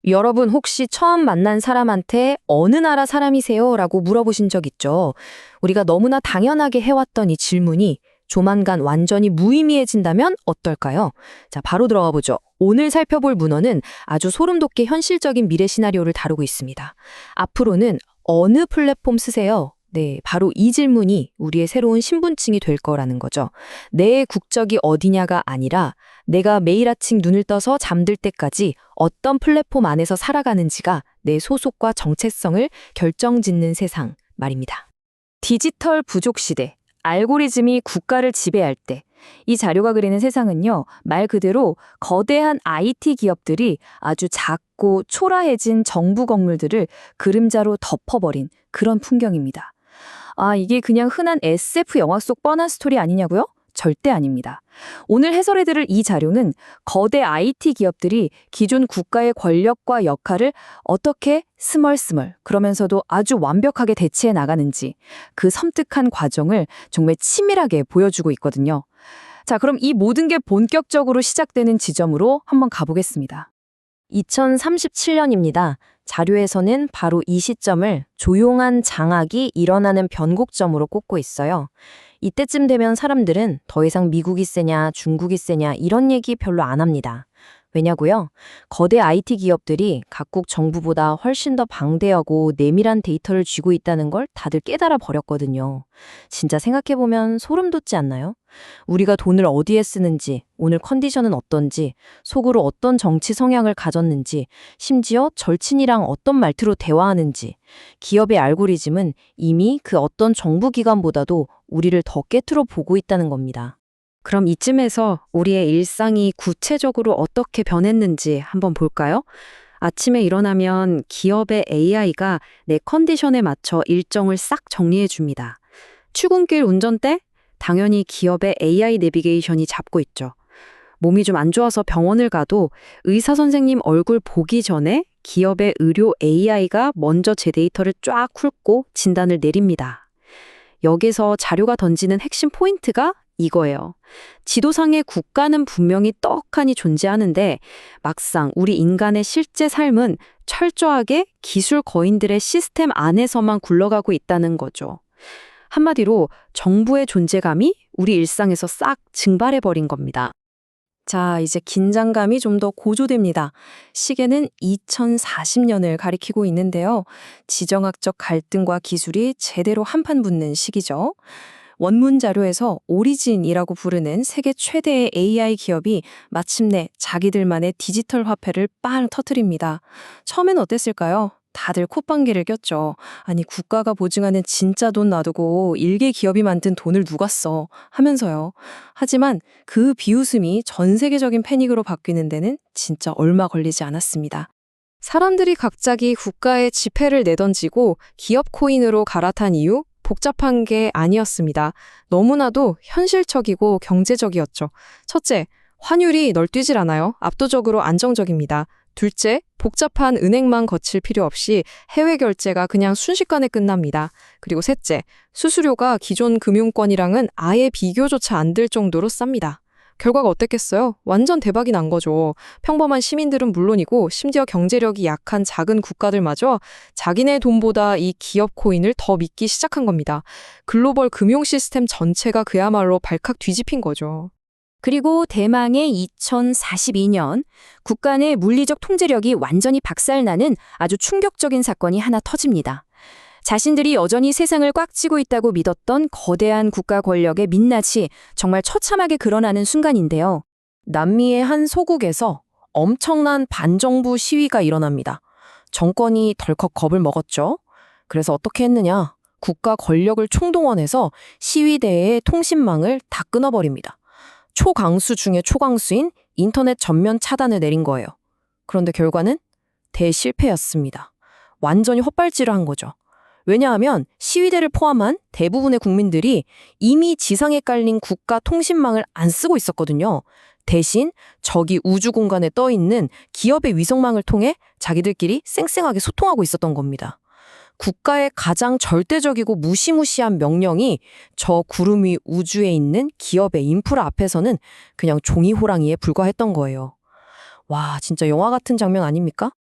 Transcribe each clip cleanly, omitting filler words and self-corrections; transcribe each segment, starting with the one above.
여러분 혹시 처음 만난 사람한테 어느 나라 사람이세요? 라고 물어보신 적 있죠? 우리가 너무나 당연하게 해왔던 이 질문이 조만간 완전히 무의미해진다면 어떨까요? 자, 바로 들어가 보죠. 오늘 살펴볼 문헌은 아주 소름 돋게 현실적인 미래 시나리오를 다루고 있습니다. 앞으로는 어느 플랫폼 쓰세요? 네, 바로 이 질문이 우리의 새로운 신분증이 될 거라는 거죠. 내 국적이 어디냐가 아니라 내가 매일 아침 눈을 떠서 잠들 때까지 어떤 플랫폼 안에서 살아가는지가 내 소속과 정체성을 결정짓는 세상 말입니다. 디지털 부족 시대, 알고리즘이 국가를 지배할 때, 이 자료가 그리는 세상은요, 말 그대로 거대한 IT 기업들이 아주 작고 초라해진 정부 건물들을 그림자로 덮어버린 그런 풍경입니다. 아, 이게 그냥 흔한 SF 영화 속 뻔한 스토리 아니냐고요? 절대 아닙니다. 오늘 해설해드릴 이 자료는 거대 IT 기업들이 기존 국가의 권력과 역할을 어떻게 스멀스멀 그러면서도 아주 완벽하게 대체해 나가는지 그 섬뜩한 과정을 정말 치밀하게 보여주고 있거든요. 자, 그럼 이 모든 게 본격적으로 시작되는 지점으로 한번 가보겠습니다. 2037년입니다. 자료에서는 바로 이 시점을 조용한 장악이 일어나는 변곡점으로 꼽고 있어요. 이때쯤 되면 사람들은 더 이상 미국이 세냐, 중국이 세냐 이런 얘기 별로 안 합니다. 왜냐고요? 거대 IT 기업들이 각국 정부보다 훨씬 더 방대하고 내밀한 데이터를 쥐고 있다는 걸 다들 깨달아 버렸거든요. 진짜 생각해보면 소름 돋지 않나요? 우리가 돈을 어디에 쓰는지, 오늘 컨디션은 어떤지, 속으로 어떤 정치 성향을 가졌는지, 심지어 절친이랑 어떤 말투로 대화하는지, 기업의 알고리즘은 이미 그 어떤 정부기관보다도 우리를 더 깨트려 보고 있다는 겁니다. 그럼 이쯤에서 우리의 일상이 구체적으로 어떻게 변했는지 한번 볼까요? 아침에 일어나면 기업의 AI가 내 컨디션에 맞춰 일정을 싹 정리해 줍니다. 출근길 운전대? 당연히 기업의 AI 내비게이션이 잡고 있죠. 몸이 좀 안 좋아서 병원을 가도 의사 선생님 얼굴 보기 전에 기업의 의료 AI가 먼저 제 데이터를 쫙 훑고 진단을 내립니다. 여기서 자료가 던지는 핵심 포인트가 이거예요. 지도상의 국가는 분명히 떡하니 존재하는데 막상 우리 인간의 실제 삶은 철저하게 기술 거인들의 시스템 안에서만 굴러가고 있다는 거죠. 한마디로 정부의 존재감이 우리 일상에서 싹 증발해버린 겁니다. 자, 이제 긴장감이 좀 더 고조됩니다. 시계는 2040년을 가리키고 있는데요. 지정학적 갈등과 기술이 제대로 한판 붙는 시기죠. 원문 자료에서 오리진이라고 부르는 세계 최대의 AI 기업이 마침내 자기들만의 디지털 화폐를 빵 터뜨립니다. 처음엔 어땠을까요? 다들 콧방귀를 꼈죠. 아니, 국가가 보증하는 진짜 돈 놔두고 일개 기업이 만든 돈을 누가 써 하면서요. 하지만 그 비웃음이 전 세계적인 패닉으로 바뀌는 데는 진짜 얼마 걸리지 않았습니다. 사람들이 갑자기 국가에 지폐를 내던지고 기업 코인으로 갈아탄 이유? 복잡한 게 아니었습니다. 너무나도 현실적이고 경제적이었죠. 첫째, 환율이 널뛰질 않아요. 압도적으로 안정적입니다. 둘째, 복잡한 은행만 거칠 필요 없이 해외 결제가 그냥 순식간에 끝납니다. 그리고 셋째, 수수료가 기존 금융권이랑은 아예 비교조차 안 될 정도로 쌉니다. 결과가 어땠겠어요? 완전 대박이 난 거죠. 평범한 시민들은 물론이고 심지어 경제력이 약한 작은 국가들마저 자기네 돈보다 이 기업 코인을 더 믿기 시작한 겁니다. 글로벌 금융 시스템 전체가 그야말로 발칵 뒤집힌 거죠. 그리고 대망의 2042년, 국가 내 물리적 통제력이 완전히 박살나는 아주 충격적인 사건이 하나 터집니다. 자신들이 여전히 세상을 꽉 쥐고 있다고 믿었던 거대한 국가 권력의 민낯이 정말 처참하게 드러나는 순간인데요. 남미의 한 소국에서 엄청난 반정부 시위가 일어납니다. 정권이 덜컥 겁을 먹었죠. 그래서 어떻게 했느냐? 국가 권력을 총동원해서 시위대의 통신망을 다 끊어버립니다. 초강수 중에 초강수인 인터넷 전면 차단을 내린 거예요. 그런데 결과는 대실패였습니다. 완전히 헛발질을 한 거죠. 왜냐하면 시위대를 포함한 대부분의 국민들이 이미 지상에 깔린 국가 통신망을 안 쓰고 있었거든요. 대신 저기 우주 공간에 떠 있는 기업의 위성망을 통해 자기들끼리 쌩쌩하게 소통하고 있었던 겁니다. 국가의 가장 절대적이고 무시무시한 명령이 저 구름 위 우주에 있는 기업의 인프라 앞에서는 그냥 종이 호랑이에 불과했던 거예요. 와, 진짜 영화 같은 장면 아닙니까?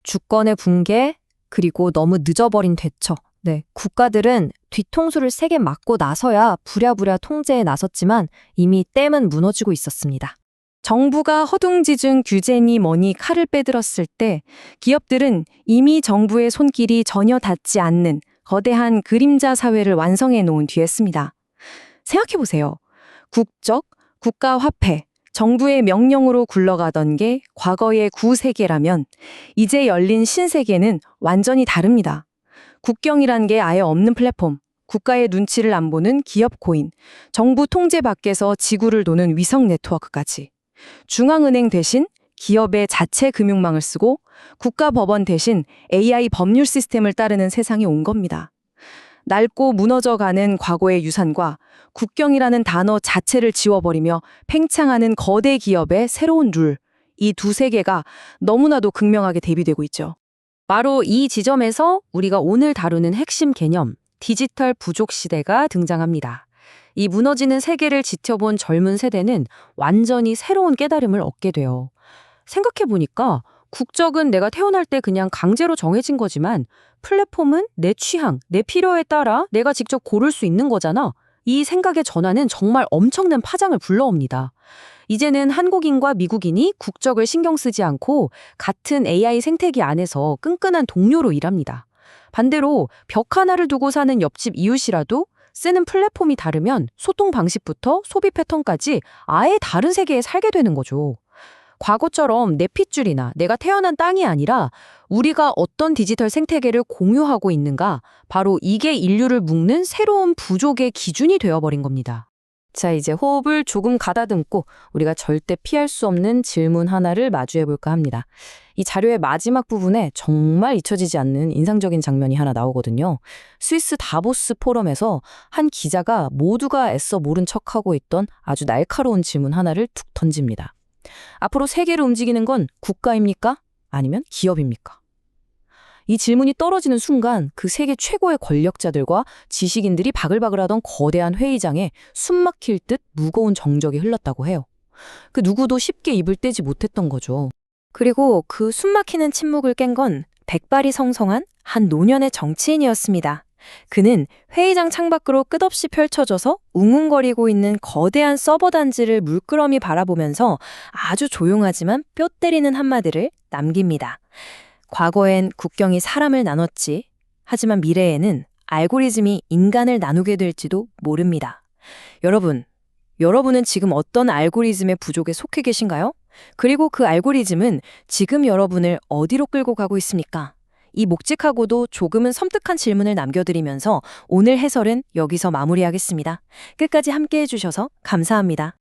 주권의 붕괴, 그리고 너무 늦어버린 대처. 네, 국가들은 뒤통수를 세게 맞고 나서야 부랴부랴 통제에 나섰지만 이미 댐은 무너지고 있었습니다. 정부가 허둥지둥 규제니 뭐니 칼을 빼들었을 때 기업들은 이미 정부의 손길이 전혀 닿지 않는 거대한 그림자 사회를 완성해 놓은 뒤였습니다. 생각해보세요. 국적, 국가화폐, 정부의 명령으로 굴러가던 게 과거의 구세계라면 이제 열린 신세계는 완전히 다릅니다. 국경이란 게 아예 없는 플랫폼, 국가의 눈치를 안 보는 기업 코인, 정부 통제 밖에서 지구를 도는 위성 네트워크까지. 중앙은행 대신 기업의 자체 금융망을 쓰고 국가법원 대신 AI 법률 시스템을 따르는 세상이 온 겁니다. 낡고 무너져가는 과거의 유산과 국경이라는 단어 자체를 지워버리며 팽창하는 거대 기업의 새로운 룰, 이 두 세계가 너무나도 극명하게 대비되고 있죠. 바로 이 지점에서 우리가 오늘 다루는 핵심 개념, 디지털 부족 시대가 등장합니다. 이 무너지는 세계를 지켜본 젊은 세대는 완전히 새로운 깨달음을 얻게 돼요. 생각해보니까 국적은 내가 태어날 때 그냥 강제로 정해진 거지만 플랫폼은 내 취향, 내 필요에 따라 내가 직접 고를 수 있는 거잖아. 이 생각의 전환은 정말 엄청난 파장을 불러옵니다. 이제는 한국인과 미국인이 국적을 신경 쓰지 않고 같은 AI 생태계 안에서 끈끈한 동료로 일합니다. 반대로 벽 하나를 두고 사는 옆집 이웃이라도 쓰는 플랫폼이 다르면 소통 방식부터 소비 패턴까지 아예 다른 세계에 살게 되는 거죠. 과거처럼 내 핏줄이나 내가 태어난 땅이 아니라 우리가 어떤 디지털 생태계를 공유하고 있는가, 바로 이게 인류를 묶는 새로운 부족의 기준이 되어버린 겁니다. 자, 이제 호흡을 조금 가다듬고 우리가 절대 피할 수 없는 질문 하나를 마주해볼까 합니다. 이 자료의 마지막 부분에 정말 잊혀지지 않는 인상적인 장면이 하나 나오거든요. 스위스 다보스 포럼에서 한 기자가 모두가 애써 모른 척하고 있던 아주 날카로운 질문 하나를 툭 던집니다. 앞으로 세계를 움직이는 건 국가입니까? 아니면 기업입니까? 이 질문이 떨어지는 순간 그 세계 최고의 권력자들과 지식인들이 바글바글하던 거대한 회의장에 숨막힐 듯 무거운 정적이 흘렀다고 해요. 그 누구도 쉽게 입을 떼지 못했던 거죠. 그리고 그 숨막히는 침묵을 깬 건 백발이 성성한 한 노년의 정치인이었습니다. 그는 회의장 창밖으로 끝없이 펼쳐져서 웅웅거리고 있는 거대한 서버 단지를 물끄러미 바라보면서 아주 조용하지만 뼈 때리는 한마디를 남깁니다. 과거엔 국경이 사람을 나눴지. 하지만 미래에는 알고리즘이 인간을 나누게 될지도 모릅니다. 여러분은 지금 어떤 알고리즘의 부족에 속해 계신가요? 그리고 그 알고리즘은 지금 여러분을 어디로 끌고 가고 있습니까? 이 묵직하고도 조금은 섬뜩한 질문을 남겨드리면서 오늘 해설은 여기서 마무리하겠습니다. 끝까지 함께해 주셔서 감사합니다.